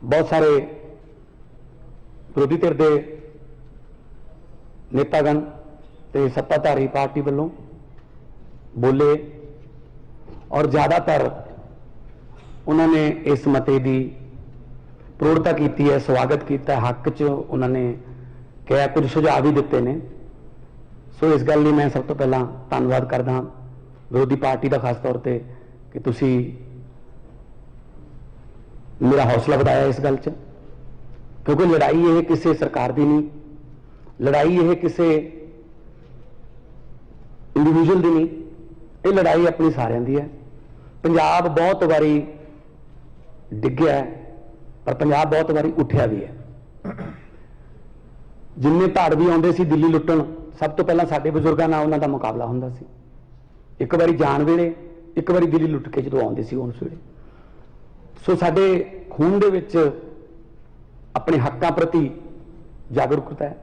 बहुत सारे विरोधी धिर के नेतागण ते सत्ताधारी पार्टी वालों बोले और ज़्यादातर उन्होंने इस मते की प्रौढ़ता की है, स्वागत किया, हक च उन्होंने कहा, कुछ सुझाव भी दिते ने। सो इस गल मैं सब तो पहला धन्यवाद करदा विरोधी पार्टी का खास तौर पर कि तुसी मेरा हौसला बढ़ाया इस गल च, क्योंकि लड़ाई ये किसी सरकार की नहीं, लड़ाई ये किसी इंडिविजुअल की नहीं, ये लड़ाई अपनी सारिਆਂ ਦੀ है। पंजाब बहुत बारी डिग्या है पर पंजाब बहुत बारी उठिया भी है। जिन्ने धाड़ भी आते सी दिल्ली लुट्टण, सब तो पहला साडे बजुर्गों नाल उन्हां दा मुकाबला हुंदा सी। एक बारी जान वेले, एक बारी दिल्ली लुट के जो आते सी उस वेले। सो साडे खून दे विच अपने हकों प्रति जागरूकता है,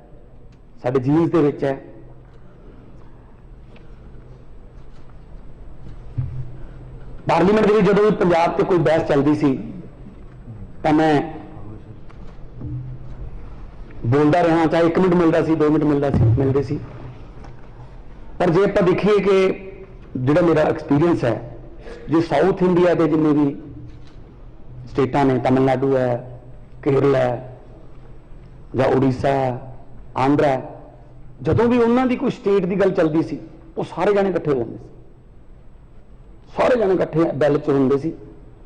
साडे जीन्स दे विच है। पार्लीमेंट में जो भी पंजाब से कोई बहस चलती सी तो मैं बोलता रहा, चाहे 1 मिनट मिलता सी, 2 मिनट मिलते सी। पर जे आप देखिए कि जो मेरा एक्सपीरियंस है, जो साउथ इंडिया के जिन्हें भी स्टेटा ने, तमिलनाडु है, केरल है, या उड़ीसा है, आंध्रा है, जदों भी उन्होंने कोई स्टेट की गल चलती सी वो सारे जाने इकट्ठे हो जाते थे, सारे जने इकट्ठे बैल च होंगे सी।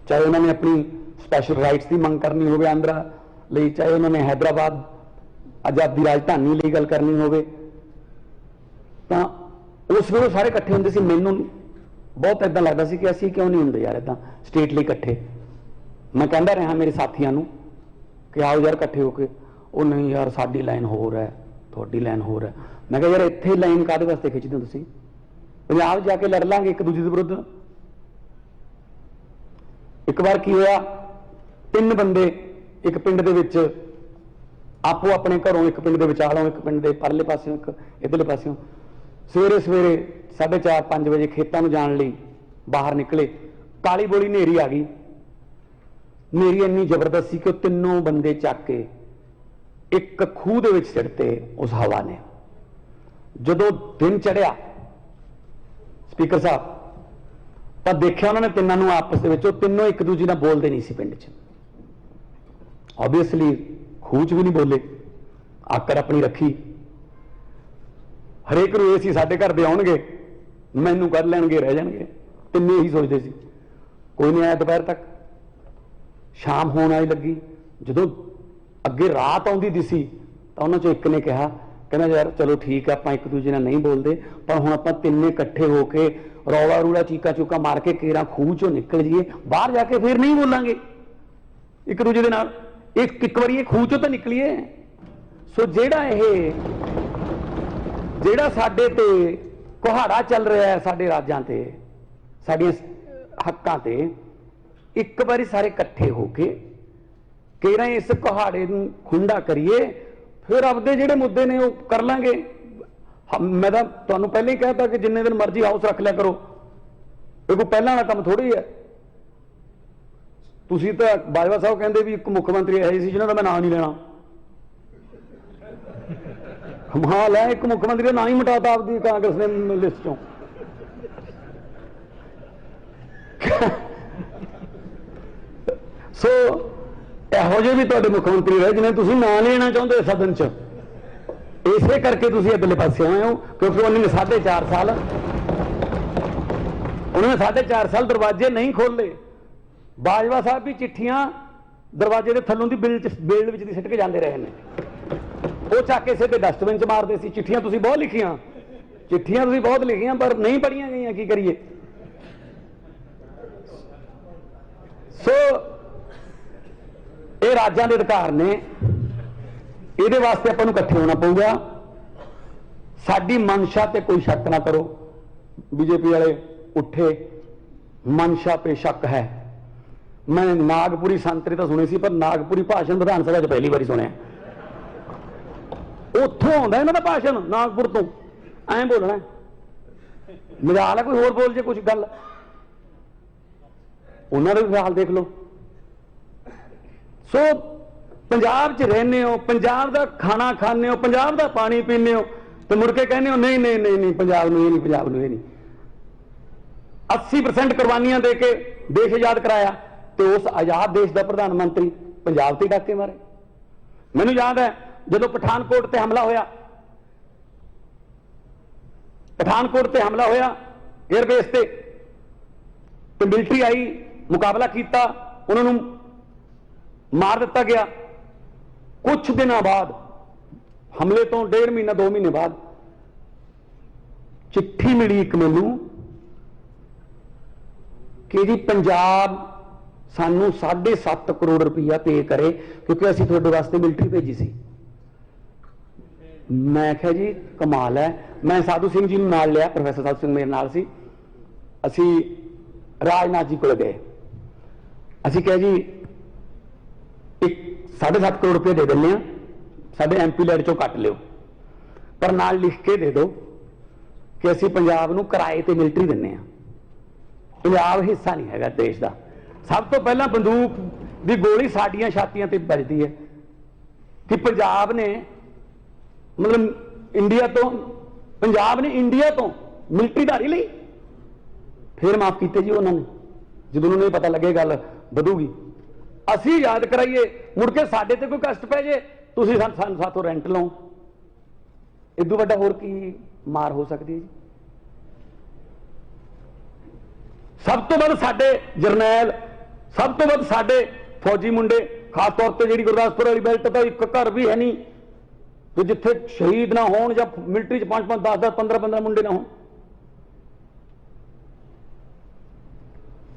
चाहे उन्होंने अपनी स्पैशल राइट्स की मंग करनी हो आंध्रा लिए, चाहे उन्होंने हैदराबाद आजादी राजधानी लिए गल करनी हो, उस वे सारे इकट्ठे होंगे सी। मैनू बहुत इदा लगता सी कि असी क्यों नहीं होंगे यार इदा स्टेट लिए इकट्ठे। मैं कहता रहा मेरे साथियों को कि आओ यार इकट्ठे होके, वो नहीं यार साडी लाइन होर है, थोड़ी लाइन होर है। मैं कहा यार इत्थे लाइन काहदे वास्ते खिंचदे हो तुसीं? पंजाब जाके लड़ लांगे एक दूजे के विरुद्ध। एक बार की होया, 3 बंदे एक पिंड दे विच आपो अपने घरों, एक पिंड दे विचालों, एक पिंड दे परले पासों, एक इधरले पासों, सवेरे सवेरे 4:30-5 बजे खेतों में जाने लई बाहर निकले। काली बोली नेरी आ गई। नेरी इन्नी जबरदस्त सी कि तीनों बंदे चक के एक खूह दे विच सिੱਟते उस हवा ने। जदों दिन चढ़िया स्पीकर साहब तो देखा उन्होंने तिनों आपस में, तीनों एक दूजे नाल बोलते नहीं सी पिंड च। ऑब्वियसली खूह च भी नहीं बोले, आकर अपनी रखी। हरेक नूं ये सी साडे घर दे आउणगे, मैनूं कढ लैणगे, रह जाणगे। तिन्ने ही सोचते सी। कोई नहीं आया दोपहर तक। शाम होण आई लगी, जदों अगे रात आउंदी दिसी तो उन्हां चों एक ने कहा, कहना यार चलो ठीक है, आपां एक दूजे नाल नहीं बोलते, पर हुण आपां तिन्ने इकट्ठे होके रौला रूला चीका चूका मार के केरा खूह चों निकल जाइए, बाहर जाके फिर नहीं बोलांगे एक दूजे दे नाल। एक बारी खूह चों तो निकलीए। सो जेड़ा साडे ते कुहाड़ा चल रहा है, साडे राजां ते, साडियां हक्कां ते, एक बारी सारे इकट्ठे होके केरा इस कुहाड़े नूं खुंडा करिए, फिर आपदे जिहड़े मुद्दे ने वो कर लांगे। मैं तो तुहानूं पहले ही कहता कि जिन्ने दिन मर्जी हाउस रख लिया करो, ये कोई पहला वाला काम थोड़ी है। तुसीं तो बाजवा साहब कहते भी एक मुख्यमंत्री ऐसे सी जिन्हां दा मैं नाम नहीं लेना। कमाल है, एक मुख्यमंत्री का नाम ही मिटाता आपकी कांग्रेस ने लिस्ट चों। सो इहो ਜਿਹੇ भी तुहाडे मुख्यमंत्री रहे जिन्हें तुसीं नाम लेना चाहुंदे सदन च। इसे करके तुसीं अगले पासे आए हो, क्योंकि उन्होंने 4.5 साल दरवाजे नहीं खोले। बाजवा साहब भी चिट्ठियां दरवाजे के थलों की बेल विच सिੱਟ के जाते रहे हैं। वो चक के सीधे डस्टबिन च मारते सी। चिट्ठियां तुसीं बहुत लिखियां, चिट्ठियां तुसीं बहुत लिखियां, पर नहीं पढ़ियां गईयां, की करिए। सो ये राज्यां दे अधिकार ने, ये वास्ते आपां नूं इकट्ठे होना पऊगा। साडी मनशा ते कोई शक ना करो। बीजेपी वाले उठे, मनशा पे शक है। मैं नागपुरी संतरी तो सुनी सी, पर नागपुरी भाषण विधान सभा च पहली बारी सुनिया। उत्थों आउंदा इन्हां दा भाषण, नागपुर तो ऐ बोलना। मजाल है कोई होर बोल जे कुछ गल, उन्होंने भी हाल देख लो। सो पंजाब च रहने हो, पंजाब का खाना खाने हो, पंजाब का पानी पीने हो, तो मुड़ के कहने हो नहीं नहीं नहीं नहीं पंजाब नूं ये नहीं, पंजाब नूं ये नहीं। 80% कुर्बानियां दे के देश आजाद कराया, तो उस आजाद देश का प्रधानमंत्री पंजाब ते डाके मारे। मैनूं याद है जदों पठानकोट ते हमला होया, पठानकोट ते हमला होया एयरबेस ते, तो मिलिट्री आई, मुकाबला किया, उन्होंने मार दिता गया। कुछ दिनों बाद हमले तो 1.5 महीना 2 महीने बाद चिट्ठी मिली एक मैनू कि जी पंजाब सानू 7.5 करोड़ रुपया पे करे क्योंकि असी थोड़े वास्ते मिलिट्री भेजी सी। मैं क्या जी कमाल है। मैं साधु सिंह जी नाल लिया, प्रोफैसर साधु सिंह मेरे नाल सी, असी राजनाथ जी को गए, असी कहा जी एक 7.5 करोड़ रुपये दे दें, साढ़े MP लैड चो कट लियो, पर नाल लिख के दे दो कि असी पंजाब नूं किराए ते मिलिट्री दिंने आ। पंजाब हिस्सा नहीं हैगा देश का। सब तो पहला बंदूक की गोली साडियां छातियां ते बजदी है कि पंजाब ने मतलब इंडिया तो, पंजाब ने इंडिया तो मिलिट्री धारी ली, फिर माफ किए जी उन्होंने जो उन्होंने पता लगे गल बढ़ूगी। असी याद कराइए मुड़ के साडे ते कोई कष्ट पै जे, तुसीं साथों रेंट लो, इदू वड्डा होर की मार हो सकती है जी। सब तो वध साडे जरनैल, सब तो वध साडे फौजी मुंडे, खास तौर पर जी गुरदासपुर वाली बेल्ट का एक घर भी है नहीं तो जिथे शहीद ना हो या मिलिट्री 5-5, 10-10, 15-15 मुंडे ना हो।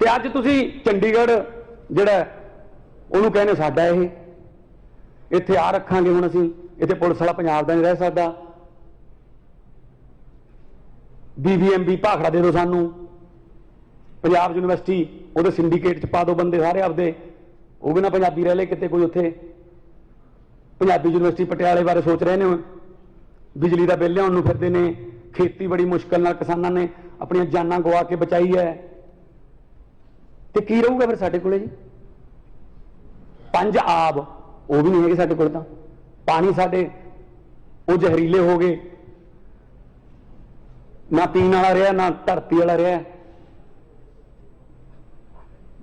ते अज तुसीं चंडीगढ़ जिहड़ा उहनूं कहने साडा ये इत्थे आ रखांगे, हुण असीं इत्थे पुलिस वाला पंजाब दा नहीं रह सकदा, BVMB भाखड़ा दे दो सानूं, पंजाब यूनिवर्सिटी उहदे सिंडीकेट च पा दो बंदे सारे आपदे, वो भी ना पंजाबी रह ले किते कोई उत्थे। पंजाबी यूनिवर्सिटी पटियाले बारे सोच रहे हैं, बिजली का बिल लियाउण नूं फिरदे ने, खेती बड़ी मुश्किल नाल किसानां ने अपनी जानां गवा के बचाई है, तो की रहूगा फिर साडे कोले जी। 5 आब वो भी नहीं है साडे कोल, तां पानी साडे वो जहरीले हो गए, ना पीण वाला रहा ना धरती वाला रहा।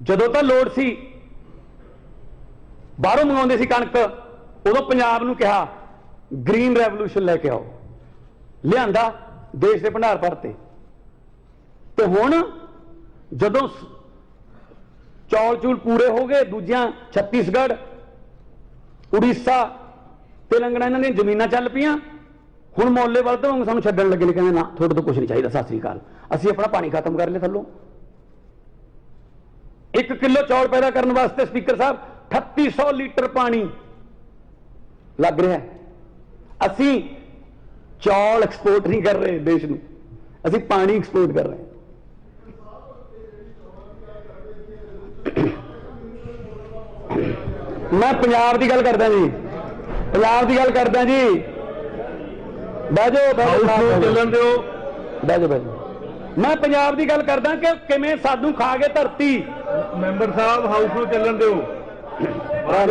जदों तो लोड़ सी बाहरों मंगाउंदे सी कणक, उदों पंजाब नूं कहा ग्रीन रेवोल्यूशन लैके आओ, लिआंदा देश के भंडार भरते। तो हुण जदों चौल चूल पूरे हो गए, दूजियां छत्तीसगढ़, उड़ीसा, तेलंगाना इन्हां दी जमीनां चल पियां, हुण मोले वाल तो सानूं छड्डण लगे ने, कहंदे ना थोड़े तो कुछ नहीं चाहिए, सत श्री अकाल, असीं अपना पानी खत्म कर लिया थल्लों। 1 किलो चौल पैदा करने वास्ते स्पीकर साहब 3800 लीटर पानी लग रहा है। असीं चौल एक्सपोर्ट नहीं कर रहे देश नूं, असीं पानी एक्सपोर्ट कर रहे हैं। मैं पंजाब की गल करदा जी, पंजाब की गल करदा जी, बह जाओ चलन दो, बह जाओ। मैं पंजाब की गल करदा कि किवें सानूं खा गए धरती। मैंबर साहब हाउस में चलन दो,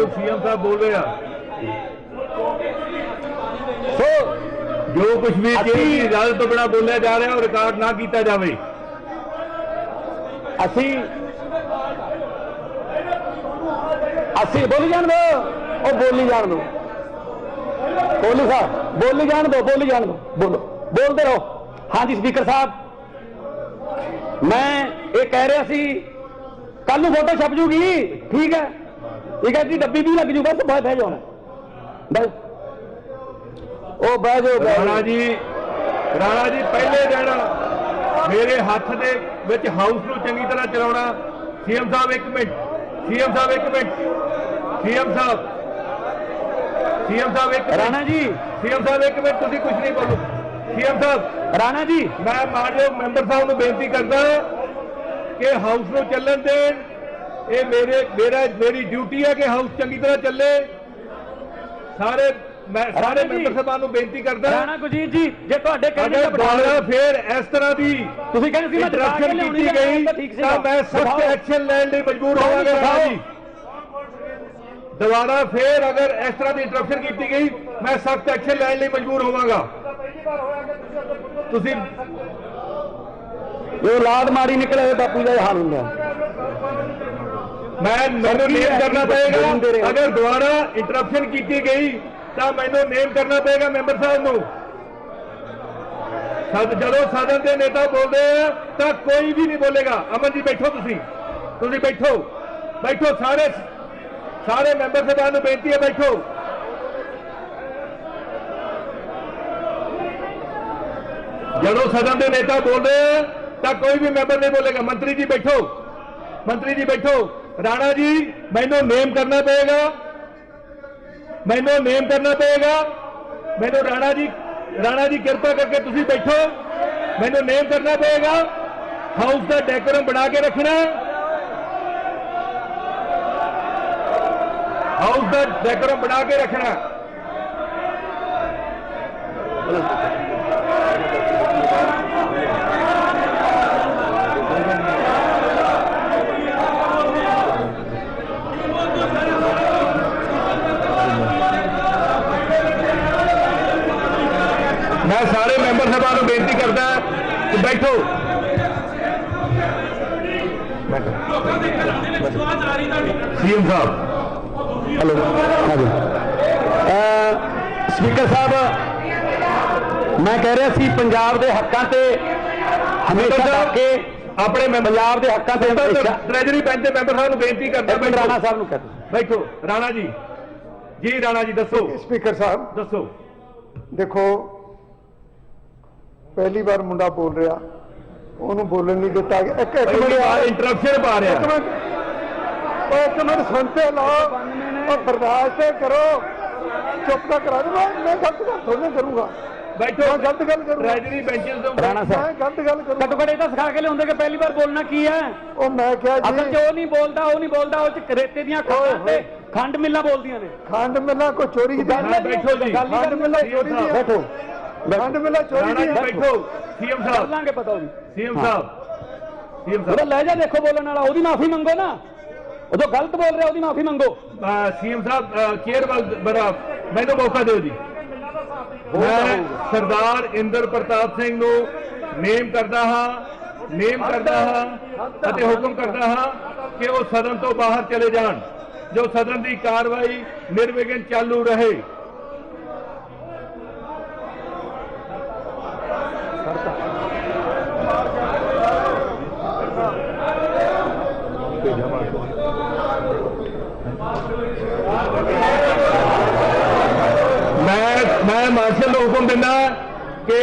CM साहब बोल रहे हैं, सो जो कुछ भी इजाजत तो बिना बोलिया जा रहा है और रिकॉर्ड ना किया जाए। असी बोली जान दो, और बोली जान दो, कोहली साहब बोली जान दो, बोली जान दो, बोलो, बोलते रहो। हाँ जी स्पीकर साहब, मैं ये कह रहा सी कल नूं फोटो छप जूगी, ठीक है, ठीक है जी, डब्बी भी लग जू, बस बह जाओ बस, ओ बह जाओ। राणा जी पहले दिन मेरे हाथ दे विच हाउस नूं चंगी तरह चलाउणा। CM साहब एक मिनट, CM साहब एक मिनट, CM साहब एक राणा जी, CM साहब एक मिनट, तुसीं कुछ नहीं बोलो। CM साहब, राणा जी, मैं मानयोग मैंबर साहब नूं बेनती करदा कि हाउस नूं चलन देण, ये मेरी ड्यूटी है कि हाउस चंगी तरह चले। सारे मैं सारे मैंबर साहबान नूं बेनती करदा, राणा गुरजीत जी, जे तुहाडे कहने अगर दुबारा फिर इस तरह की तुसीं कहंदे सी मैं इंटरप्शन की गई तो मैं सख्त एक्शन लैण लई मजबूर होवांगा। राणा जी ਦੁਬਾਰਾ ਫੇਰ ਅਗਰ ਇਸ ਤਰ੍ਹਾਂ ਦੀ ਇੰਟਰਪਸ਼ਨ ਕੀਤੀ ਗਈ ਮੈਂ ਸਖਤ ਐਕਸ਼ਨ ਲੈਣ ਲਈ ਮਜਬੂਰ ਹੋਵਾਂਗਾ। ਤੁਸੀਂ ਇਹ ਔਲਾਦ ਮਾਰੀ ਨਿਕਲੇ ਬਾਪੂ ਦਾ ਹਾਲ ਹੁੰਦਾ। ਮੈਨੂੰ ਨੇਮ ਕਰਨਾ ਪਏਗਾ। ਅਗਰ ਦੁਬਾਰਾ ਇੰਟਰਪਸ਼ਨ ਕੀਤੀ ਗਈ ਤਾਂ ਮੈਨੂੰ ਨੇਮ ਕਰਨਾ ਪਏਗਾ ਮੈਂਬਰ ਸਾਹਿਬ ਨੂੰ। ਜਦੋਂ ਸਦਨ ਦੇ ਨੇਤਾ ਬੋਲਦੇ ਆ ਤਾਂ ਕੋਈ ਵੀ ਨਹੀਂ ਬੋਲੇਗਾ। ਅਮਨ ਜੀ ਬੈਠੋ, ਤੁਸੀਂ ਬੈਠੋ ਸਾਰੇ ਮੈਂਬਰ ਸਾਹਿਬਾਨ ਨੂੰ ਬੇਨਤੀ ਹੈ ਬੈਠੋ। ਜਦੋਂ ਸਦਨ ਦੇ ਨੇਤਾ ਬੋਲਦੇ ਆ ਤਾਂ ਕੋਈ ਵੀ ਮੈਂਬਰ ਨਹੀਂ ਬੋਲੇਗਾ। ਮੰਤਰੀ ਜੀ ਬੈਠੋ। ਰਾਣਾ ਜੀ ਮੈਨੂੰ ਨੇਮ ਕਰਨਾ ਪਏਗਾ। ਮੈਨੂੰ ਰਾਣਾ ਜੀ ਕਿਰਪਾ ਕਰਕੇ ਤੁਸੀਂ ਬੈਠੋ। ਮੈਨੂੰ ਨੇਮ ਕਰਨਾ ਪਏਗਾ। ਹਾਊਸ ਦਾ ਡੈਕੋਰਮ ਬਣਾ ਕੇ ਰੱਖਣਾ। मैं सारे मैंबर साहबान को बेनती करता कि बैठो। सीएम साहब हेलो, स्पीकर साहब मैं कह रहा सी पंजाब के हकों से हमेशा के अपने पंजाब के हकों से ट्रेजरी बेंच के मैंबर साहब को बेनती करता। राणा साहब को कहते बैठो। राणा जी दसो। स्पीकर साहब दसो। देखो पहली बार मुंडा बोल रहा, ਉਹਨੂੰ बोलन नहीं दिता। एक मिनट इंटरप्शन पा रहा। एक मिनट सुनते लो और बर्दाश्त करो। चुप का करा दूंगा। मैं गलत गल थोड़ी करूंगा। बैठो। गलत गल करूंगा। ट्रेजरी बेंचेस राणा साहब मैं गलत गल करूंगा। घट्टो घट ये सिखा के लिया कि पहली बार बोलना की है। ਉਹ ਮੈਂ ਕਿਹਾ असल ਜੀ च नहीं बोलता ਉਹ ਚ रेते ਦੀਆਂ ਖਾਣਾਂ खंड मिलना बोलदियां ने। ਖੰਡ ਮਿਲਾਂ ਕੋਈ ਚੋਰੀ ਦੀ बैठो जी। ਖੰਡ ਮਿਲਾਂ ਚੋਰੀ ਦੀ बैठो ਖੰਡ ਮਿਲਾਂ ਚੋਰੀ राणा ਦੀ जी बैठो। सीएम साहब ਲਾਂਗੇ ਪਤਾ ਹੋਈ सीएम ਉਹਦਾ ਲਹਿਜਾ ਦੇਖੋ ਬੋਲਣ ਵਾਲਾ। ਉਹਦੀ ਮਾਫੀ ਮੰਗੋ ਨਾ। ਉਹ ਜੋ ਗਲਤ ਬੋਲ ਰਿਹਾ ਉਹਦੀ ਮਾਫੀ ਮੰਗੋ। सीएम साहब केयर बड़ा मैंने मौका दो जी। मैं सरदार इंद्र प्रताप सिंह ਨੂੰ ਨੇਮ ਕਰਦਾ ਹਾਂ ਅਤੇ ਹੁਕਮ ਕਰਦਾ ਹਾਂ ਕਿ ਉਹ ਸਦਨ ਤੋਂ ਬਾਹਰ ਚਲੇ ਜਾਣ। ਜੋ ਸਦਨ ਦੀ ਕਾਰਵਾਈ ਨਿਰਵਿਘਨ ਚਾਲੂ ਰਹੇ। मैं मार्शल को हुक्म देना कि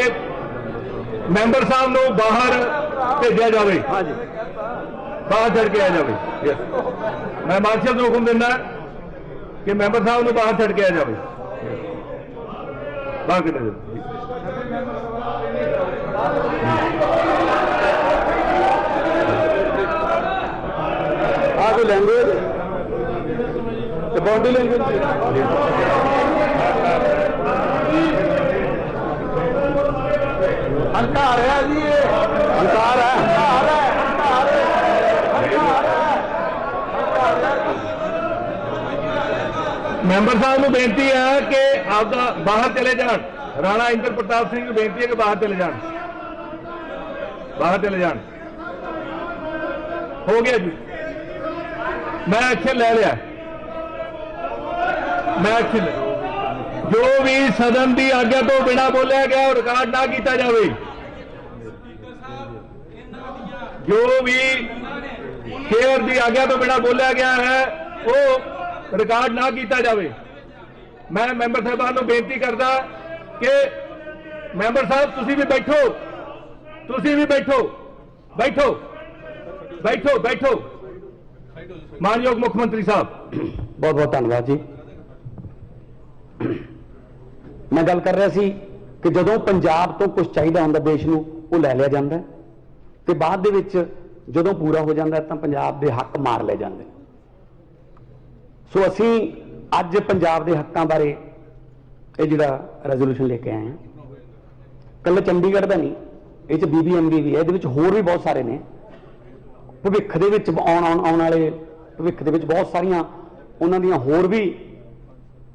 मैंबर साहब को बाहर भेजा जाए। बाहर छड़ के आ जाए। मैं मार्शल को हुक्म देना कि मैंबर साहब को बाहर छड़ के आ जाए। बाहर कितने आगे लैंग्वेज बॉडी लैंग्वेज हंकार है जी। हंकार है। मैंबर साहब को बेनती है कि आप बाहर चले जान। राणा इंद्र प्रताप सिंह को बेनती है कि बाहर चले जान। हो गया जी। मैं एक्शन ले लिया। जो भी सदन की आज्ञा तो बिना बोलिया गया रिकॉर्ड ना किया जाए। जो भी शेयर की आज्ञा तो बिना बोलिया गया है वो रिकॉर्ड ना किया जाए। मैं मैंबर साहबान को बेनती करता कि मैंबर साहब तुसी भी बैठो। मानयोग मुख्यमंत्री साहब बहुत बहुत धन्यवाद जी। मैं गल कर रहा सी कि जदों पंजाब तो कुछ चाहिए होंदा देश नूं वो लै लिया जाता है ते बाद दे विच जदों पूरा हो जाता है तो पंजाब के हक मार ले जाते। सो असी अज पंजाब के हकों बारे ये जिहड़ा रेजोल्यूशन लेके आए हैं। कल चंडीगढ़ का नहीं, ये BBMB भी है, ये होर भी बहुत सारे ने। भविख दे विच आउण वाले भविख दे विच बहुत सारियां ਉਹਨਾਂ ਦੀਆਂ ਹੋਰ ਵੀ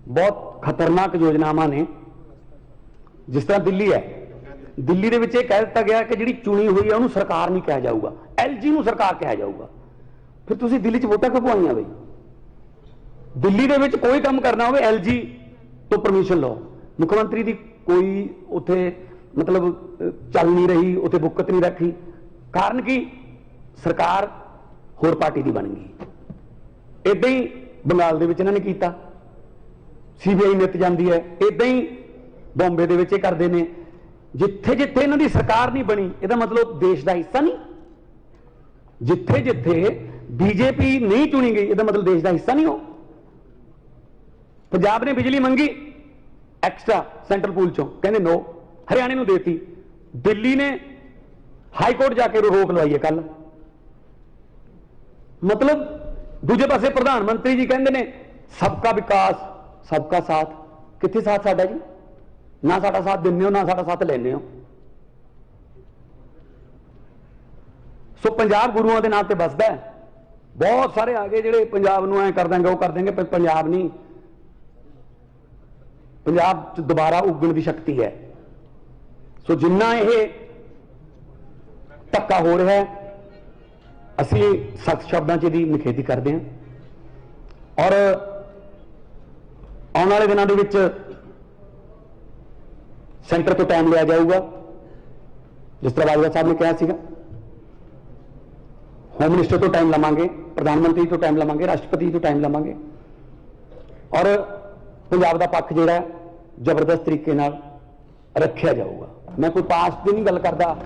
ਬਹੁਤ ਖਤਰਨਾਕ ਯੋਜਨਾਵਾਂ ਨੇ। ਜਿਸ ਤਰ੍ਹਾਂ ਦਿੱਲੀ ਹੈ, ਦਿੱਲੀ ਦੇ ਵਿੱਚ ਇਹ ਕਹਿ ਦਿੱਤਾ ਗਿਆ ਕਿ ਜਿਹੜੀ ਚੁਣੀ ਹੋਈ ਹੈ ਉਹਨੂੰ ਸਰਕਾਰ ਨਹੀਂ ਕਿਹਾ ਜਾਊਗਾ, LG ਨੂੰ ਸਰਕਾਰ ਕਿਹਾ ਜਾਊਗਾ। ਫਿਰ ਤੁਸੀਂ ਦਿੱਲੀ 'ਚ ਵੋਟਾਂ ਕਿਉਂ ਪਵਾਈਆਂ ਬਈ? ਦਿੱਲੀ ਦੇ ਵਿੱਚ ਕੋਈ ਕੰਮ ਕਰਨਾ ਹੋਵੇ LG ਤੋਂ ਪਰਮਿਸ਼ਨ ਲਓ। ਮੁੱਖ ਮੰਤਰੀ ਦੀ ਕੋਈ ਉੱਥੇ ਮਤਲਬ ਚੱਲ ਨਹੀਂ ਰਹੀ, ਉੱਥੇ ਬੁੱਕਤ ਨਹੀਂ ਰੱਖੀ। ਕਾਰਨ ਕੀ? ਸਰਕਾਰ ਹੋਰ ਪਾਰਟੀ ਦੀ ਬਣ ਗਈ। ਇਦਾਂ ਹੀ ਬੰਗਾਲ ਦੇ ਵਿੱਚ ਇਹਨਾਂ ਨੇ ਕੀਤਾ, CBI ਨਿੱਤ ਜਾਂਦੀ ਹੈ। ਇਦਾਂ ਹੀ ਬੰਬੇ ਦੇ ਵਿੱਚ ਇਹ ਕਰਦੇ ਨੇ। ਜਿੱਥੇ ਜਿੱਥੇ ਇਹਨਾਂ ਦੀ ਸਰਕਾਰ ਨਹੀਂ ਬਣੀ, ਇਹਦਾ ਮਤਲਬ ਦੇਸ਼ ਦਾ ਹਿੱਸਾ ਨਹੀਂ। ਜਿੱਥੇ ਜਿੱਥੇ BJP ਨਹੀਂ ਚੁਣੀ ਗਈ, ਇਹਦਾ ਮਤਲਬ ਦੇਸ਼ ਦਾ ਹਿੱਸਾ ਨਹੀਂ ਹੋ। ਪੰਜਾਬ ਨੇ ਬਿਜਲੀ ਮੰਗੀ ਐਕਸਟਰਾ ਸੈਂਟਰਲ ਪੂਲ ਚੋਂ, ਕਹਿੰਦੇ ਨੋ, ਹਰਿਆਣੇ ਨੂੰ ਦੇਤੀ। ਦਿੱਲੀ ਨੇ ਹਾਈ ਕੋਰਟ ਜਾ ਕੇ ਰੋਕ ਲਵਾਈ ਹੈ ਕੱਲ। ਮਤਲਬ ਦੂਜੇ ਪਾਸੇ ਪ੍ਰਧਾਨ ਮੰਤਰੀ ਜੀ ਕਹਿੰਦੇ ਨੇ ਸਬਕਾ ਵਿਕਾਸ ਸਬਕਾ ਸਾਥ। ਕਿੱਥੇ ਸਾਥ ਸਾਡਾ ਜੀ? ਨਾ ਸਾਡਾ ਸਾਥ ਦਿੰਦੇ ਹੋ, ਨਾ ਸਾਡਾ ਸਾਥ ਲੈਂਦੇ ਹੋ। ਸੋ ਪੰਜਾਬ ਗੁਰੂਆਂ ਦੇ ਨਾਂ ਤੇ ਵੱਸਦਾ ਹੈ। ਬਹੁਤ ਸਾਰੇ ਆ ਗਏ ਜਿਹੜੇ ਪੰਜਾਬ ਨੂੰ ਐ ਕਰ ਦੇंगे, ਉਹ ਕਰ ਦੇंगे, ਪਰ ਪੰਜਾਬ ਨਹੀਂ। ਪੰਜਾਬ 'ਚ ਦੁਬਾਰਾ ਉੱਗਣ ਦੀ ਸ਼ਕਤੀ ਹੈ। ਸੋ ਜਿੰਨਾ ਇਹ ਧੱਕਾ ਹੋ ਰਿਹਾ ਹੈ, ਅਸੀਂ ਸਖਤ ਸ਼ਬਦਾਂ 'ਚ ਇਹਦੀ ਨਿਖੇਧੀ ਕਰਦੇ ਹਾਂ। ਔਰ ਆਉਣ ਵਾਲੇ ਦਿਨਾਂ ਦੇ ਵਿੱਚ ਸੈਂਟਰ ਤੋਂ ਟਾਈਮ ਲਿਆ ਜਾਊਗਾ, ਜਿਸ ਤਰ੍ਹਾਂ ਬਾਜਵਾ ਸਾਹਿਬ ਨੇ ਕਿਹਾ ਸੀਗਾ। ਹੋਮ ਮਿਨਿਸਟਰ ਤੋਂ ਟਾਈਮ ਲਵਾਂਗੇ, ਪ੍ਰਧਾਨ ਮੰਤਰੀ ਤੋਂ ਟਾਈਮ ਲਵਾਂਗੇ, ਰਾਸ਼ਟਰਪਤੀ ਤੋਂ ਟਾਈਮ ਲਵਾਂਗੇ। ਔਰ ਪੰਜਾਬ ਦਾ ਪੱਖ ਜਿਹੜਾ ਜ਼ਬਰਦਸਤ ਤਰੀਕੇ ਨਾਲ ਰੱਖਿਆ ਜਾਊਗਾ। ਮੈਂ ਕੋਈ ਪਾਸਟ ਦੀ ਨਹੀਂ ਗੱਲ ਕਰਦਾ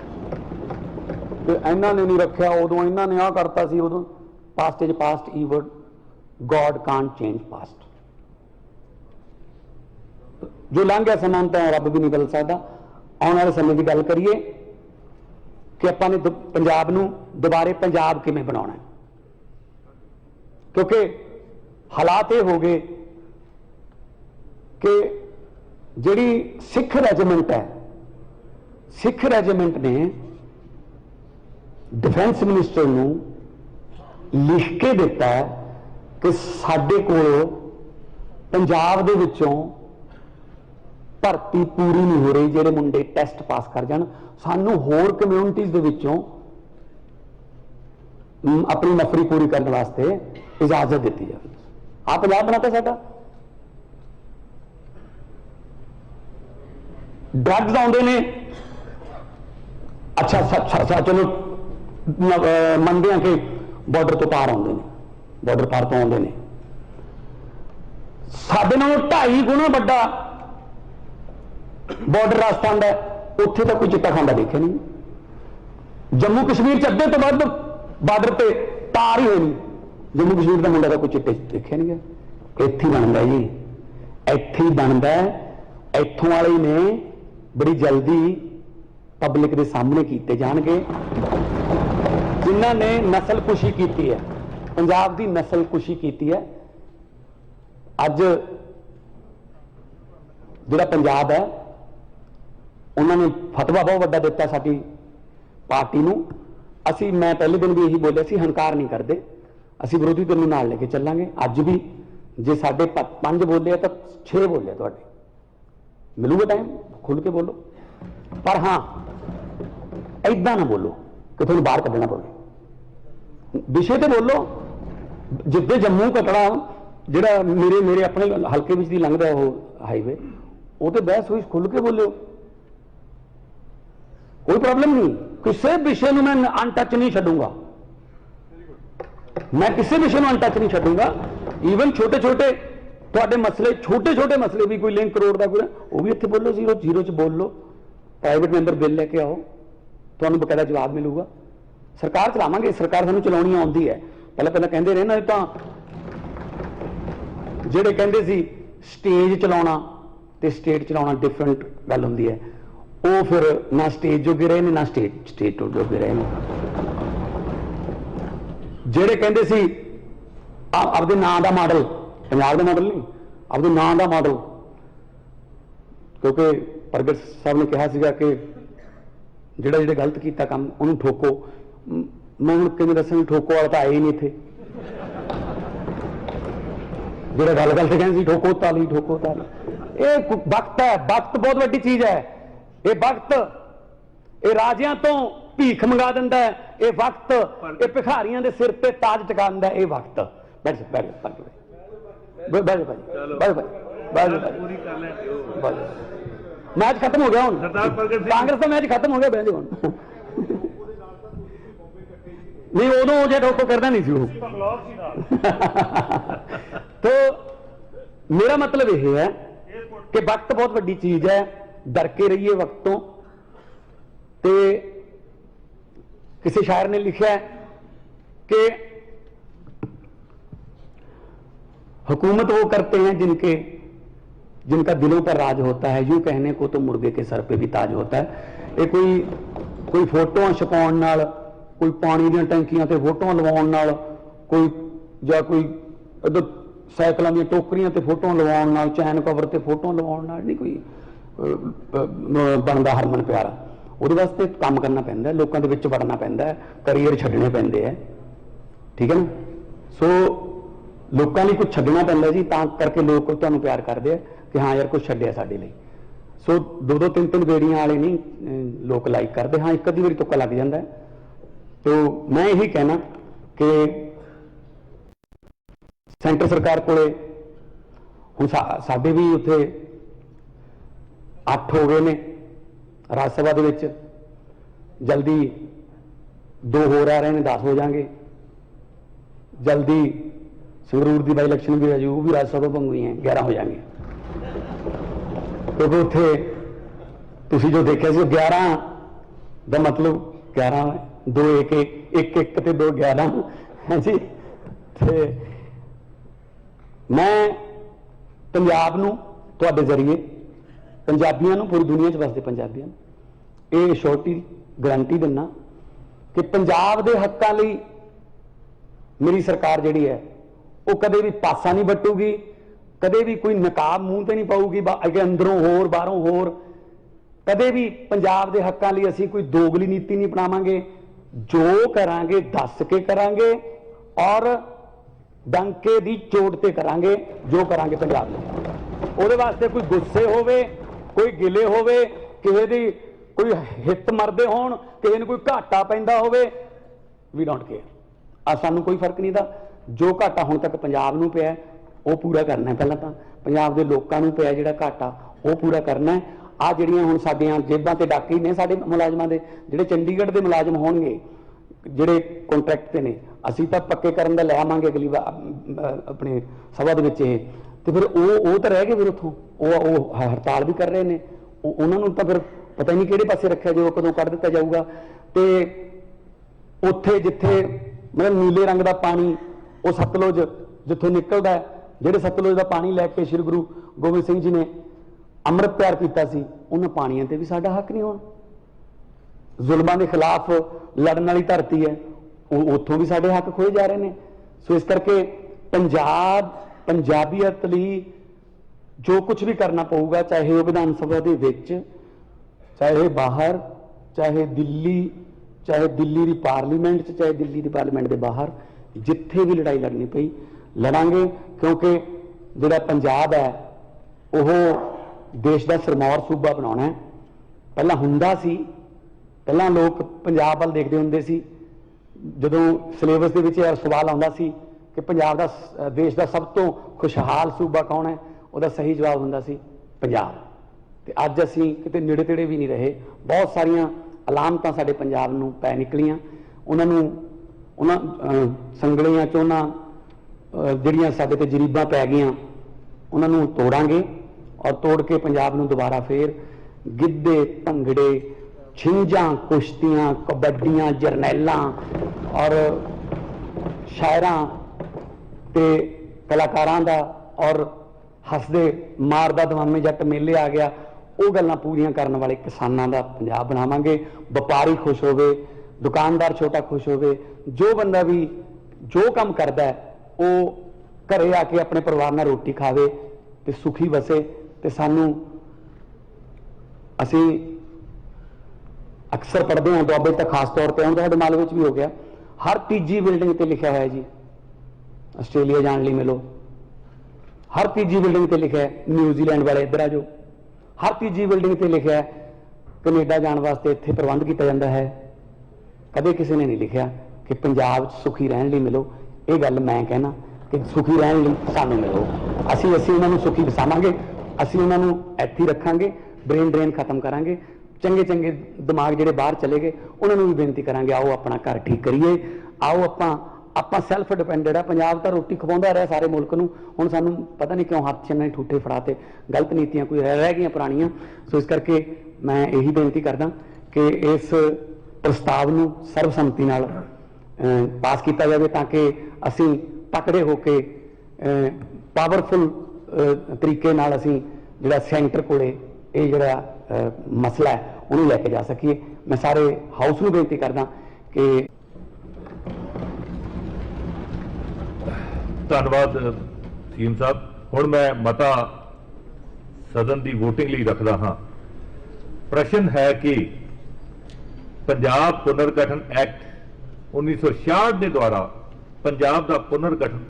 ਕਿ ਇਹਨਾਂ ਨੇ ਨਹੀਂ ਰੱਖਿਆ, ਉਦੋਂ ਇਹਨਾਂ ਨੇ ਆਹ ਕਰਤਾ ਸੀ, ਉਦੋਂ। Past is past, even God can't change past. ਜੋ ਲੰਘ ਗਿਆ ਸਮਾਂ ਤਾਂ ਰੱਬ ਵੀ ਨਹੀਂ ਬਦਲ ਸਕਦਾ। ਆਉਣ ਵਾਲੇ ਸਮੇਂ ਦੀ ਗੱਲ ਕਰੀਏ ਕਿ ਆਪਾਂ ਨੇ ਪੰਜਾਬ ਨੂੰ ਦੁਬਾਰੇ ਪੰਜਾਬ ਕਿਵੇਂ ਬਣਾਉਣਾ ਹੈ, ਕਿਉਂਕਿ ਹਾਲਾਤ ਇਹ ਹੋ ਗਏ ਕਿ ਜਿਹੜੀ ਸਿੱਖ ਰੈਜੀਮੈਂਟ ਹੈ, ਸਿੱਖ ਰੈਜੀਮੈਂਟ ਨੇ डिफेंस मिनिस्टर ਨੂੰ ਲਿਖ ਕੇ ਦਿੱਤਾ ਕਿ ਸਾਡੇ ਕੋਲ ਪੰਜਾਬ ਦੇ ਵਿੱਚੋਂ ਭਰਤੀ ਪੂਰੀ ਨਹੀਂ ਹੋ ਰਹੀ, ਜਿਹੜੇ ਮੁੰਡੇ ਟੈਸਟ ਪਾਸ ਕਰ ਜਾਣ, ਸਾਨੂੰ ਹੋਰ ਕਮਿਊਨਿਟੀਜ਼ ਦੇ ਵਿੱਚੋਂ ਆਪਣੀ ਨਫਰੀ ਪੂਰੀ ਕਰਨ ਵਾਸਤੇ ਇਜਾਜ਼ਤ ਦਿੱਤੀ ਜਾਵੇ। ਆ ਪੰਜਾਬ ਬਣਾਤਾ ਸਾਡਾ। ਡਰੱਗਸ ਆਉਂਦੇ ਨੇ, ਅੱਛਾ ਚਲੋ ਮੰਨਦੇ ਹਾਂ ਕਿ ਬਾਰਡਰ ਤੋਂ ਪਾਰ ਆਉਂਦੇ ਨੇ, ਬਾਰਡਰ ਪਾਰ ਤੋਂ ਆਉਂਦੇ ਨੇ। ਸਾਡੇ ਨਾਲੋਂ 2.5 ਗੁਣਾ ਵੱਡਾ ਬਾਰਡਰ ਰਾਜਸਥਾਨ ਦਾ, ਉੱਥੇ ਤਾਂ ਕੋਈ ਚਿੱਟਾ ਖਾਂਦਾ ਦੇਖਿਆ ਨਹੀਂ। ਜੰਮੂ ਕਸ਼ਮੀਰ 'ਚ ਅੱਧੇ ਤੋਂ ਵੱਧ ਬਾਰਡਰ ਤੇ ਪਾਰ ਹੀ ਹੋਏ ਨਹੀਂ। ਜੰਮੂ ਕਸ਼ਮੀਰ ਦਾ ਮੁੰਡਾ ਤਾਂ ਕੋਈ ਚਿੱਟੇ ਦੇਖਿਆ ਨਹੀਂ ਗਿਆ। ਇੱਥੇ ਹੀ ਬਣਦਾ ਜੀ, ਇੱਥੇ ਹੀ ਬਣਦਾ। ਇੱਥੋਂ ਵਾਲੇ ਨੇ ਬੜੀ ਜਲਦੀ ਪਬਲਿਕ ਦੇ ਸਾਹਮਣੇ ਕੀਤੇ ਜਾਣਗੇ, ਜਿਨ੍ਹਾਂ ਨੇ ਨਸਲਕੁਸ਼ੀ ਕੀਤੀ ਹੈ, ਪੰਜਾਬ ਦੀ ਨਸਲਕੁਸ਼ੀ ਕੀਤੀ ਹੈ। ਅੱਜ ਜਿਹੜਾ ਪੰਜਾਬ ਹੈ, ਉਹਨਾਂ ਨੇ ਫਤਵਾ ਬਹੁਤ ਵੱਡਾ ਦਿੱਤਾ ਸਾਡੀ ਪਾਰਟੀ ਨੂੰ। ਮੈਂ ਪਹਿਲੇ ਦਿਨ ਵੀ ਇਹੀ ਬੋਲਿਆ ਸੀ, ਹੰਕਾਰ ਨਹੀਂ ਕਰਦੇ, ਅਸੀਂ ਵਿਰੋਧੀ ਧਿਰ ਨੂੰ ਨਾਲ ਲੈ ਕੇ ਚੱਲਾਂਗੇ। ਅੱਜ ਵੀ ਜੇ ਸਾਡੇ 5 ਬੋਲੇ ਤਾਂ 6 ਬੋਲੇ ਤੁਹਾਡੇ, ਮਿਲੂਗਾ ਟਾਈਮ, ਖੁੱਲ ਕੇ ਬੋਲੋ। ਪਰ ਹਾਂ, ਏਦਾਂ ਨਾ ਬੋਲੋ ਕਿ ਤੁਹਾਨੂੰ ਬਾਹਰ ਕੱਢਣਾ ਪਵੇ। ਵਿਸ਼ੇ ਤੇ ਬੋਲੋ। ਜਿੱਦੇ ਜੰਮੂ ਕਟੜਾ ਜਿਹੜਾ ਮੇਰੇ ਆਪਣੇ ਹਲਕੇ ਵਿੱਚ ਦੀ ਲੰਘਦਾ ਉਹ ਹਾਈਵੇ, ਉਹ ਤੇ ਬਹਿਸ ਹੋਈ, ਖੁੱਲ ਕੇ ਬੋਲਿਓ, ਕੋਈ ਪ੍ਰੋਬਲਮ ਨਹੀਂ। ਕਿਸੇ ਵਿਸ਼ੇ ਨੂੰ ਮੈਂ ਅਨਟੱਚ ਨਹੀਂ ਛੱਡੂੰਗਾ, ਮੈਂ ਕਿਸੇ ਵਿਸ਼ੇ ਨੂੰ ਅਨਟੱਚ ਨਹੀਂ ਛੱਡੂੰਗਾ। ਈਵਨ ਛੋਟੇ ਛੋਟੇ ਤੁਹਾਡੇ ਮਸਲੇ, ਛੋਟੇ ਛੋਟੇ ਮਸਲੇ ਵੀ, ਕੋਈ ਲਿੰਕ ਕਰੋੜ ਦਾ ਕੋਈ, ਉਹ ਵੀ ਇੱਥੇ ਬੋਲੋ, 0 'ਚ ਬੋਲ ਲਓ। ਪ੍ਰਾਈਵੇਟ ਮੈਂਬਰ ਬਿੱਲ ਲੈ ਕੇ ਆਓ, ਤੁਹਾਨੂੰ ਬਕਾਇਦਾ ਜਵਾਬ ਮਿਲੂਗਾ। ਸਰਕਾਰ ਚਲਾਵਾਂਗੇ, ਸਰਕਾਰ ਸਾਨੂੰ ਚਲਾਉਣੀ ਆਉਂਦੀ ਹੈ। ਪਹਿਲਾਂ ਕਹਿੰਦੇ ਰਹੇ ਨਾ, ਤਾਂ ਜਿਹੜੇ ਕਹਿੰਦੇ ਸੀ ਸਟੇਜ ਚਲਾਉਣਾ ਤੇ ਸਟੇਟ ਚਲਾਉਣਾ ਡਿਫਰੈਂਟ ਗੱਲ ਹੁੰਦੀ ਹੈ। ਉਹ ਫਿਰ ਨਾ ਸਟੇਜ ਜੋਗੇ ਰਹੇ ਨੇ, ਨਾ ਸਟੇਟ ਜੋਗੇ ਰਹੇ ਨੇ। ਜਿਹੜੇ ਕਹਿੰਦੇ ਸੀ ਆਪਦੇ ਨਾਂ ਦਾ ਮਾਡਲ, ਪੰਜਾਬ ਦਾ ਮਾਡਲ ਨਹੀਂ, ਆਪਦੇ ਨਾਂ ਦਾ ਮਾਡਲ, ਕਿਉਂਕਿ ਪ੍ਰਗਟ ਸਾਹਿਬ ਨੇ ਕਿਹਾ ਸੀਗਾ ਕਿ ਜਿਹੜੇ ਗਲਤ ਕੀਤਾ ਕੰਮ ਉਹਨੂੰ ਠੋਕੋ। ਮੈਂ ਹੁਣ ਕਿਵੇਂ ਦੱਸਾਂ, ਠੋਕੋ ਵਾਲਾ ਤਾਂ ਆਏ ਹੀ ਨਹੀਂ ਇੱਥੇ। ਜਿਹੜਾ ਗੱਲ ਤੇ ਕਹਿੰਦੇ ਸੀ ਠੋਕੋ ਤਾਲੀ ਠੋਕੋ ਤਾਲੀ, ਇਹ ਵਕਤ ਹੈ, ਵਕਤ ਬਹੁਤ ਵੱਡੀ ਚੀਜ਼ ਹੈ। ਇਹ ਵਕਤ ਇਹ ਰਾਜਿਆਂ ਤੋਂ ਭੀਖ ਮੰਗਾ ਦਿੰਦਾ ਹੈ, ਇਹ ਵਕਤ ਇਹ ਭਿਖਾਰੀਆਂ ਦੇ ਸਿਰ ਤੇ ਤਾਜ ਟਿਕਾਉਂਦਾ ਹੈ। ਇਹ ਵਕਤ ਬੈਠ ਬੈਠ ਬੈਠ ਬੈਠ ਪੂਰੀ ਕਰ ਲੈਣ ਦਿਓ। मैच खत्म हो गया हूं, सरदार प्रगट सिंह कांग्रेस का मैच खत्म हो गया बहन हूं नहीं उदों जो ठोको करना नहीं सी तो मेरा मतलब यह है कि वक्त बहुत बड़ी चीज है, डर के रहिए वक्त तो। किसी शायर ने लिखा है कि हुकूमत वो करते हैं जिनका दिलों पर राज होता है, यूं कहने को तो मुर्गे के सर पे भी ताज होता है। ये कोई फोटो छपाउण नाल, कोई पानी दी टंकियां ते फोटो लवाउण नाल, कोई साइकिलों दी टोकरियां ते फोटो लवाउण नाल, चैन कवर ते फोटो लवाउण नाल नहीं कोई बनदा हरमन प्यारा। ਉਹਦੇ ਵਾਸਤੇ ਕੰਮ ਕਰਨਾ ਪੈਂਦਾ, ਲੋਕਾਂ ਦੇ ਵਿੱਚ ਵੜਨਾ ਪੈਂਦਾ, ਕਰੀਅਰ ਛੱਡਣੇ ਪੈਂਦੇ ਹੈ, ਠੀਕ ਹੈ ਨਾ। ਸੋ ਲੋਕਾਂ ਲਈ ਕੁਝ ਛੱਡਣਾ ਪੈਂਦਾ ਜੀ, ਤਾਂ ਕਰਕੇ ਲੋਕ ਤੁਹਾਨੂੰ ਪਿਆਰ ਕਰਦੇ ਆ ਕਿ ਹਾਂ ਯਾਰ ਕੁਝ ਛੱਡਿਆ ਸਾਡੇ ਲਈ। ਸੋ ਦੋ ਦੋ ਤਿੰਨ ਤਿੰਨ ਬੇੜੀਆਂ ਵਾਲੇ ਨਹੀਂ ਲੋਕ ਲਾਈਕ ਕਰਦੇ, ਹਾਂ ਇੱਕ ਅੱਧੀ ਵਾਰੀ ਤੁੱਕਾ ਲੱਗ ਜਾਂਦਾ ਹੈ। तो मैं यही कहना कि सेंटर सरकार कोले हुण साडे भी उत्थे 8 हो गए ने राज सभा दे विच, जल्दी 2 हो रहे ने 10 हो जाएंगे, जल्दी संगरूर की बाई इलेक्शन भी है जी, वो भी राज सभा भंग हुई हैं, 11 हो जाएंगे। क्योंकि उत्थे तुसी जो देखा सी 11 का मतलब 11 2 1 1 1 ते 2 11 है जी। ते मैं पंजाब नूं तुहाडे जरिए पंजाबियों नूं, पूरी दुनिया च वसदे पंजाबियों नूं ये श्योरिटी गारंटी दिना कि पंजाब दे हक्कां लई मेरी सरकार जिहड़ी है वो कदे भी पासा नहीं बटूगी, कदे भी कोई नकाब मूंह ते नहीं पाऊगी, अगे अंदरों होर बाहरों होर। कदे भी पंजाब दे हक्कां लई असीं कोई दोगली नीति नहीं अपनावांगे, जो करांगे दस के करांगे और डंके दी चोट ते करांगे, जो करांगे पंजाब में। ਉਹਦੇ वास्ते कोई गुस्से होवे, कोई गिले होवे, किसी दी कोई हित मरदे होण, किसी नूं कोई घाटा पैंदा होवे, वी डोंट केयर। आ सानूं कोई फर्क नहीं दा। जो घाटा हुण तक पंजाब नूं पिया वो पूरा करना है, पहलां तां पंजाब दे लोकां नूं पिया जिहड़ा घाटा वो पूरा करना है। आ ਜਿਹੜੀਆਂ ਹੁਣ ਸਾਡੀਆਂ ਜੇਬਾਂ ਤੇ ਡਾਕੇ ਨੇ ਸਾਡੇ ਮੁਲਾਜ਼ਮਾਂ ਦੇ, ਜਿਹੜੇ ਚੰਡੀਗੜ੍ਹ ਦੇ ਮੁਲਾਜ਼ਮ ਹੋਣਗੇ ਜਿਹੜੇ ਕੰਟਰੈਕਟ ਤੇ ਨੇ, ਅਸੀਂ ਤਾਂ ਪੱਕੇ ਕਰਨ ਦਾ ਲੈ ਆਵਾਂਗੇ ਅਗਲੀ ਵਾਰ ਆਪਣੇ ਸਭਾ ਦੇ ਵਿੱਚ ਇਹ। ਤੇ ਫਿਰ ਉਹ ਤਾਂ ਰਹਿ ਗਏ, ਫਿਰ ਉੱਥੋਂ ਉਹ ਹੜਤਾਲ ਵੀ ਕਰ ਰਹੇ ਨੇ, ਉਹਨਾਂ ਨੂੰ ਤਾਂ ਫਿਰ ਪਤਾ ਹੀ ਨਹੀਂ ਕਿਹੜੇ ਪਾਸੇ ਰੱਖਿਆ ਜਾਊਗਾ, ਕਦੋਂ ਕੱਢ ਦਿੱਤਾ ਜਾਊਗਾ। ਤੇ ਉੱਥੇ ਜਿੱਥੇ ਮਤਲਬ ਨੀਲੇ ਰੰਗ ਦਾ ਪਾਣੀ ਉਹ ਸਤਲੁਜ ਜਿੱਥੋਂ ਨਿਕਲਦਾ, ਜਿਹੜੇ ਸਤਲੁਜ ਦਾ ਪਾਣੀ ਲੈ ਕੇ ਸ਼੍ਰੀ ਗੁਰੂ ਗੋਬਿੰਦ ਸਿੰਘ ਜੀ ਨੇ ਅੰਮ੍ਰਿਤ ਪਿਆਰ ਕੀਤਾ ਸੀ, ਉਹਨਾਂ ਪਾਣੀਆਂ ਤੇ ਵੀ ਸਾਡਾ ਹੱਕ ਨਹੀਂ ਹੋਣਾ। ਜ਼ੁਲਮਾਂ ਦੇ ਖਿਲਾਫ ਲੜਨ ਵਾਲੀ ਧਰਤੀ ਹੈ, ਉਹ ਉੱਥੋਂ ਵੀ ਸਾਡੇ ਹੱਕ ਖੋਏ ਜਾ ਰਹੇ ਨੇ। ਸੋ ਇਸ ਕਰਕੇ ਪੰਜਾਬੀਅਤ ਲਈ ਜੋ ਕੁਝ ਵੀ ਕਰਨਾ ਪਊਗਾ, ਚਾਹੇ ਉਹ ਵਿਧਾਨ ਸਭਾ ਦੇ ਵਿੱਚ, ਚਾਹੇ ਬਾਹਰ, ਚਾਹੇ ਦਿੱਲੀ ਦੀ ਪਾਰਲੀਮੈਂਟ 'ਚ, ਚਾਹੇ ਦਿੱਲੀ ਦੀ ਪਾਰਲੀਮੈਂਟ ਦੇ ਬਾਹਰ, ਜਿੱਥੇ ਵੀ ਲੜਾਈ ਲੜਨੀ ਪਈ ਲੜਾਂਗੇ। ਕਿਉਂਕਿ ਜਿਹੜਾ ਪੰਜਾਬ ਹੈ ਉਹ देश का सिरमौर सूबा बनाना है। पहला हुंदा सी, पहला लोग पंजाब वाल देखते होंदे सी, जदों सिलेबस दे विच सवाल आउंदा सी कि पंजाब दा देश का सब तो खुशहाल सूबा कौन है, उसका सही जवाब हुंदा सी पंजाब। ते अज असीं किते नेड़े तेड़े भी नहीं रहे, बहुत सारियां अलामतां साडे पंजाब नूं पै निकलियां, उन्हां संगलियां चों जिहड़ियां साडे ते जरीबां पै गईयां उन्हां नूं तोड़ांगे और तोड़ के पंजाब नूं दोबारा फिर गिद्धे भंगड़े छिंजां कुश्तियां कबड्डियां जरनैलां और शायरां ते कलाकारां दा और हसदे मारदा दवामे जट मेले आ गया, वो गल्लां पूरियां करन वाले किसानां दा पंजाब बनावांगे। व्यापारी खुश होवे, दुकानदार छोटा खुश होवे, जो बंदा भी जो काम करदा है वो घरे आके अपने परिवार नाल रोटी खावे ते सुखी वसे। ते सानू असी अक्सर पढ़ते हैं दुआबे तक खास तौर पर, साडे मालवे भी हो गया, हर तीजी बिल्डिंग पर लिखा है जी आस्ट्रेलिया जाने लिए मिलो, हर तीजी बिल्डिंग ते लिखा है न्यूजीलैंड वाले इधर आ जाओ, हर तीजी बिल्डिंग ते लिखा है कनेडा जाने वास्ते इत्थे प्रबंध किया जाता है। कदे किसी ने नहीं लिखा कि पंजाब सुखी रहने लिए मिलो। ये गल मैं कहना कि सुखी रहने लिए सानू मिलो, असी उन्होंने सुखी वसावांगे, असी उन्होंने इत्थे रखांगे, ब्रेन ड्रेन खत्म करांगे, चंगे चंगे दिमाग ਜਿਹੜੇ बाहर चले गए उन्होंने भी बेनती करांगे आओ अपना घर ठीक करिए, आओ ਆਪਾਂ ਸੈਲਫ ਡਿਪੈਂਡੈਂਟ ਆ। ਪੰਜਾਬ ਤਾਂ ਰੋਟੀ ਖਵਾਉਂਦਾ ਰਿਹਾ ਸਾਰੇ ਮੁਲਕ ਨੂੰ, ਹੁਣ ਸਾਨੂੰ ਪਤਾ ਨਹੀਂ ਕਿਉਂ ਹੱਥ 'ਚ ਇਹਨਾਂ ਨੇ ਠੂਠੇ ਫੜਾਤੇ, ਗਲਤ ਨੀਤੀਆਂ ਕੋਈ ਰਹਿ ਗਈਆਂ ਪੁਰਾਣੀਆਂ। ਸੋ ਇਸ ਕਰਕੇ ਮੈਂ ਇਹੀ ਬੇਨਤੀ ਕਰਦਾ ਕਿ ਇਸ ਪ੍ਰਸਤਾਵ ਨੂੰ ਸਰਬਸੰਮਤੀ ਨਾਲ ਪਾਸ ਕੀਤਾ ਜਾਵੇ ਤਾਂ ਕਿ ਅਸੀਂ ਤਕੜੇ ਹੋ ਕੇ ਪਾਵਰਫੁਲ ਤਰੀਕੇ ਨਾਲ ਅਸੀਂ ਜਿਹੜਾ ਸੈਂਟਰ ਕੋਲੇ ਇਹ ਜਿਹੜਾ ਮਸਲਾ ਹੈ ਉਹਨੂੰ ਲੈ ਕੇ ਜਾ ਸਕੀਏ। ਮੈਂ ਸਾਰੇ ਹਾਊਸ ਨੂੰ ਬੇਨਤੀ ਕਰਦਾ ਕਿ ਧੰਨਵਾਦ ਸੀਐਮ ਸਾਹਿਬ। ਹੁਣ ਮੈਂ ਮਤਾ ਸਦਨ ਦੀ ਵੋਟਿੰਗ ਲਈ ਰੱਖਦਾ ਹਾਂ। ਪ੍ਰਸ਼ਨ ਹੈ ਕਿ ਪੰਜਾਬ ਪੁਨਰਗਠਨ ਐਕਟ 1966 ਦੇ ਦੁਆਰਾ ਪੰਜਾਬ ਦਾ ਪੁਨਰਗਠਨ